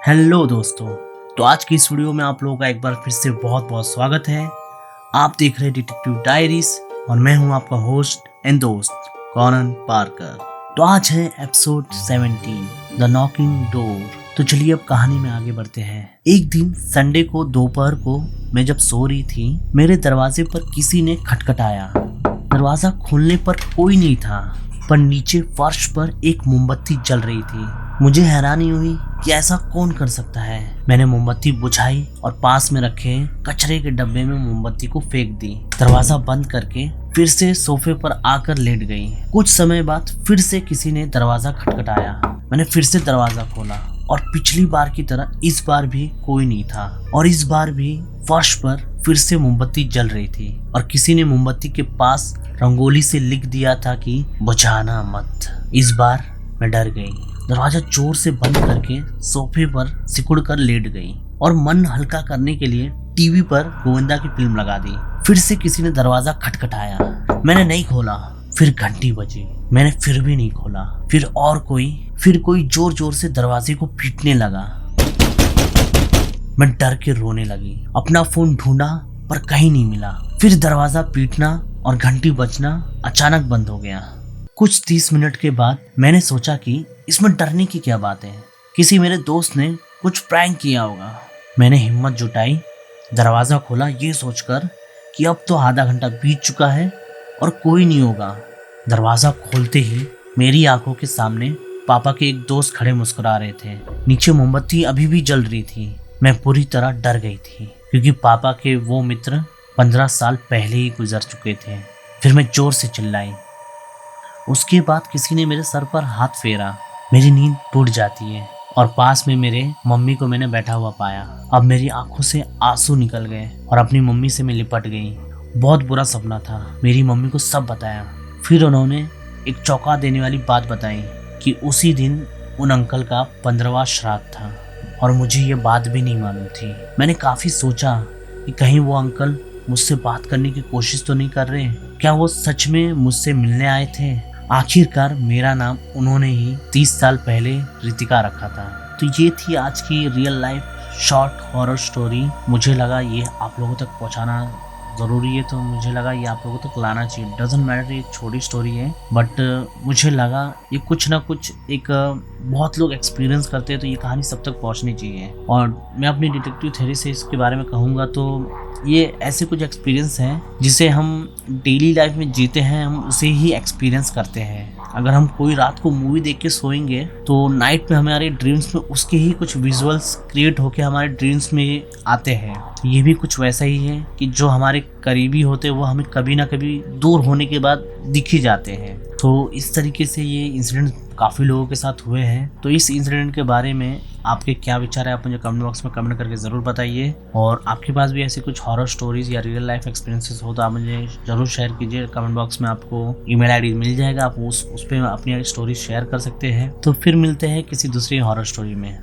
Hello दोस्तों। तो आज की इस वीडियो में आप लोगों का एक बार फिर से बहुत बहुत स्वागत है। आप देख रहे हैं डिटेक्टिव डायरीज और मैं हूं आपका होस्ट एंड दोस्त कॉनन पार्कर। तो आज है एपिसोड 17 द नॉकिंग डोर। तो चलिए अब कहानी में आगे बढ़ते हैं। एक दिन संडे को दोपहर को मैं जब सो रही थी, मेरे दरवाजे पर किसी ने खटखटाया। दरवाजा खोलने पर कोई नहीं था, पर नीचे फर्श पर एक मोमबत्ती जल रही थी। मुझे हैरानी हुई कि ऐसा कौन कर सकता है। मैंने मोमबत्ती बुझाई और पास में रखे कचरे के डब्बे में मोमबत्ती को फेंक दी। दरवाजा बंद करके फिर से सोफे पर आकर लेट गई। कुछ समय बाद फिर से किसी ने दरवाजा खटखटाया। मैंने फिर से दरवाजा खोला और पिछली बार की तरह इस बार भी कोई नहीं था, और इस बार भी फर्श पर फिर से मोमबत्ती जल रही थी और किसी ने मोमबत्ती के पास रंगोली से लिख दिया था कि बुझाना मत। इस बार मैं डर गई। दरवाजा जोर से बंद करके सोफे पर सिकुड़ कर लेट गई और मन हल्का करने के लिए टीवी पर गोविंदा की फिल्म लगा दी। फिर से किसी ने दरवाजा खटखटाया। मैंने नहीं खोला। फिर घंटी बजी। मैंने फिर भी नहीं खोला। फिर कोई जोर जोर से दरवाजे को पीटने लगा। मैं डर के रोने लगी। अपना फोन ढूंढा पर कहीं नहीं मिला। फिर दरवाजा पीटना और घंटी बजना अचानक बंद हो गया। कुछ 30 मिनट के बाद मैंने सोचा कि इसमें डरने की क्या बात है, किसी मेरे दोस्त ने कुछ प्रैंक किया होगा। मैंने हिम्मत जुटाई, दरवाजा खोला ये सोचकर कि अब तो आधा घंटा बीत चुका है और कोई नहीं होगा। दरवाजा खोलते ही मेरी आंखों के सामने पापा के एक दोस्त खड़े मुस्कुरा रहे थे। नीचे मोमबत्ती अभी भी जल रही थी। मैं पूरी तरह डर गई थी क्योंकि पापा के वो मित्र 15 साल पहले ही गुजर चुके थे। फिर मैं जोर से चिल्लाई। उसके बाद किसी ने मेरे सर पर हाथ फेरा। मेरी नींद टूट जाती है और पास में मेरे मम्मी को मैंने बैठा हुआ पाया। अब मेरी आंखों से आंसू निकल गए और अपनी मम्मी से मैं लिपट गई। बहुत बुरा सपना था। मेरी मम्मी को सब बताया। फिर उन्होंने एक चौंका देने वाली बात बताई कि उसी दिन उन अंकल का 15वां श्राद्ध था और मुझे ये बात भी नहीं मालूम थी। मैंने काफी सोचा कि कहीं वो अंकल मुझसे बात करने की कोशिश तो नहीं कर रहे। क्या वो सच में मुझसे मिलने आए थे? आखिरकार मेरा नाम उन्होंने ही 30 साल पहले रितिका रखा था। तो ये थी आज की real life short horror story. मुझे लगा ये आप लोगों तक पहुंचाना ज़रूरी है, तो मुझे लगा ये आप लोगों तक लाना चाहिए। डजंट मैटर, ये छोटी स्टोरी है बट मुझे लगा ये कुछ ना कुछ एक बहुत लोग एक्सपीरियंस करते हैं, तो ये कहानी सब तक पहुंचनी चाहिए। और मैं अपनी डिटेक्टिव थ्योरी से इसके बारे में कहूँगा तो ये ऐसे कुछ एक्सपीरियंस हैं जिसे हम डेली लाइफ में जीते हैं, हम उसे ही एक्सपीरियंस करते हैं। अगर हम कोई रात को मूवी देख के सोएंगे तो नाइट में हमारे ड्रीम्स में उसके ही कुछ विजुअल्स क्रिएट होके हमारे ड्रीम्स में आते हैं। ये भी कुछ वैसा ही है कि जो हमारे करीबी होते हैं वो हमें कभी ना कभी दूर होने के बाद दिख ही जाते हैं। तो इस तरीके से ये इंसिडेंट काफ़ी लोगों के साथ हुए हैं। तो इस इंसिडेंट के बारे में आपके क्या विचार है, आप मुझे कमेंट बॉक्स में कमेंट करके ज़रूर बताइए। और आपके पास भी ऐसी कुछ हॉरर स्टोरीज या रियल लाइफ एक्सपीरियंसेस हो तो आप मुझे ज़रूर शेयर कीजिए। कमेंट बॉक्स में आपको ईमेल आईडी मिल जाएगा, आप उस पर अपनी स्टोरी शेयर कर सकते हैं। तो फिर मिलते हैं किसी दूसरी हॉरर स्टोरी में।